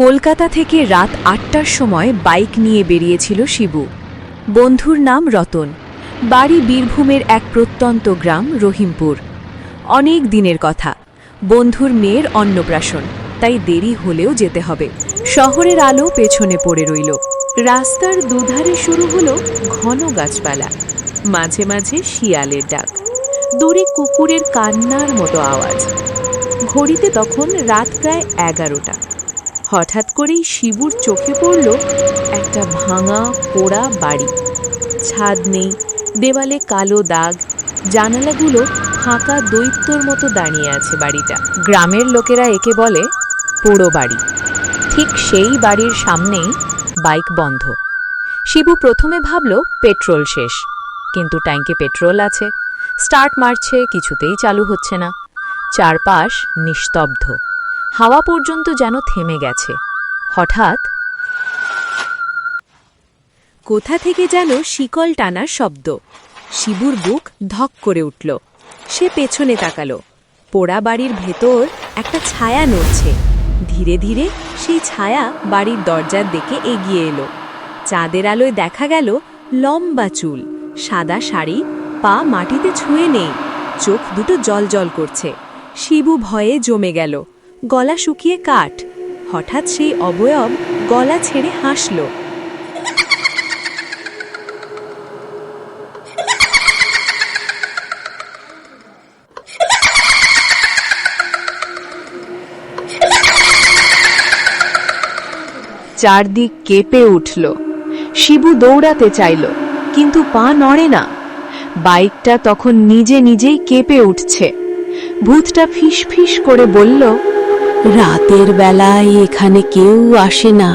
কলকাতা থেকে রাত ৮টার সময় বাইক নিয়ে বেরিয়েছিল শিবু। বন্ধুর নাম রতন। বাড়ি বীরভূমের এক প্রত্যন্ত গ্রাম রহিমপুর। অনেক দিনের কথা, বন্ধুর মেয়ের অন্নপ্রাশন, তাই দেরি হলেও যেতে হবে। শহরের আলো পেছনে পড়ে রইল। রাস্তার দুধারে শুরু হলো ঘন গাছপালা, মাঝে মাঝে শিয়ালের ডাক, দূরে কুকুরের কান্নার মতো আওয়াজ। ঘড়িতে তখন রাত প্রায় 11টা। হঠাৎ করেই শিবুর চোখে পড়ল একটা ভাঙা পোড়া বাড়ি। ছাদ নেই, দেওয়ালে কালো দাগ, জানালাগুলো ফাঁকা দৈত্যর মতো দাঁড়িয়ে আছে বাড়িটা। গ্রামের লোকেরা একে বলে পোড়ো বাড়ি। ঠিক সেই বাড়ির সামনেই বাইক বন্ধ। শিবু প্রথমে ভাবল পেট্রোল শেষ, কিন্তু ট্যাঙ্কে পেট্রোল আছে। স্টার্ট মারছে, কিছুতেই চালু হচ্ছে না। চারপাশ নিস্তব্ধ, হাওয়া পর্যন্ত যেন থেমে গেছে। হঠাৎ কোথা থেকে যেন শিকল টানার শব্দ। শিবুর বুক ধক করে উঠল। সে পেছনে তাকালো। পোড়া বাড়ির ভেতর একটা ছায়া নড়ছে। ধীরে ধীরে সেই ছায়া বাড়ির দরজার দিকে এগিয়ে এলো। চাঁদের আলোয় দেখা গেল লম্বা চুল, সাদা শাড়ি, পা মাটিতে ছুঁয়ে নেই, চোখ দুটো জ্বলজ্বল করছে। শিবু ভয়ে জমে গেল, গলা শুকিয়ে কাঠ। হঠাৎ সেই অবয়ব গলা ছেড়ে হাসল। চারদিক কেঁপে উঠল। শিবু দৌড়াতে চাইল, কিন্তু পা নড়ে না। বাইকটা তখন নিজে নিজেই কেঁপে উঠছে। ভূতটা ফিসফিস করে বলল, রাতের বেলায় এখানে কেউ আসে না,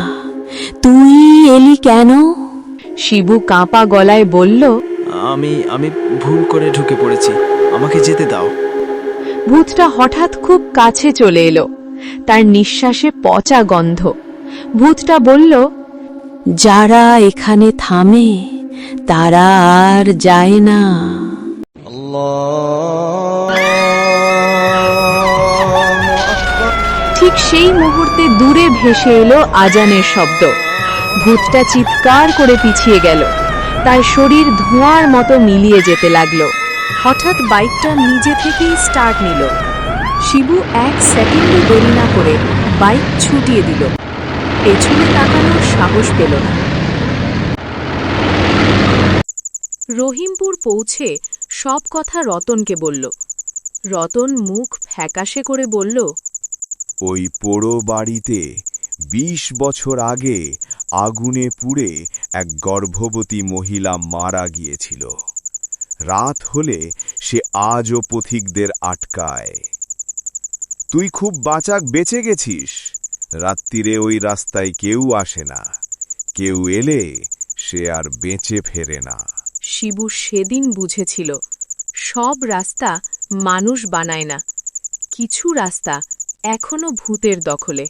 তুই এলি কেন? শিবু কাঁপা গলায় বলল, আমি ভুল করে ঢুকে পড়েছি, আমাকে যেতে দাও। ভূতটা হঠাৎ খুব কাছে চলে এলো। তার নিঃশ্বাসে পচা গন্ধ। ভূতটা বলল, যারা এখানে থামে তারা আর যায় না। ঠিক সেই মুহূর্তে দূরে ভেসে এলো আজানের শব্দ। ভূতটা চিৎকার করে পিছিয়ে গেল। তার শরীর ধোঁয়ার মতো মিলিয়ে যেতে লাগলো। হঠাৎ বাইকটা নিজে থেকেই স্টার্ট নিল। শিবু 1 সেকেন্ডও দেরি না করে বাইক ছুটিয়ে দিল। পেছনে তাকানোর সাহস পেল না। রহিমপুর পৌঁছে সব কথা রতনকে বলল। রতন মুখ ফ্যাকাশে করে বলল, ওই পোড়ো বাড়িতে 20 বছর আগে আগুনে পুড়ে এক গর্ভবতী মহিলা মারা গিয়েছিল। রাত হলে সে আজও পথিকদের আটকায়। তুই খুব বাঁচাক বেঁচে গেছিস। রাত্রিরে ওই রাস্তায় কেউ আসে না, কেউ এলে সে আর বেঁচে ফেরে না। শিবু সেদিন বুঝেছিল, সব রাস্তা মানুষ বানায় না, কিছু রাস্তা এখনো ভূতের দখলে।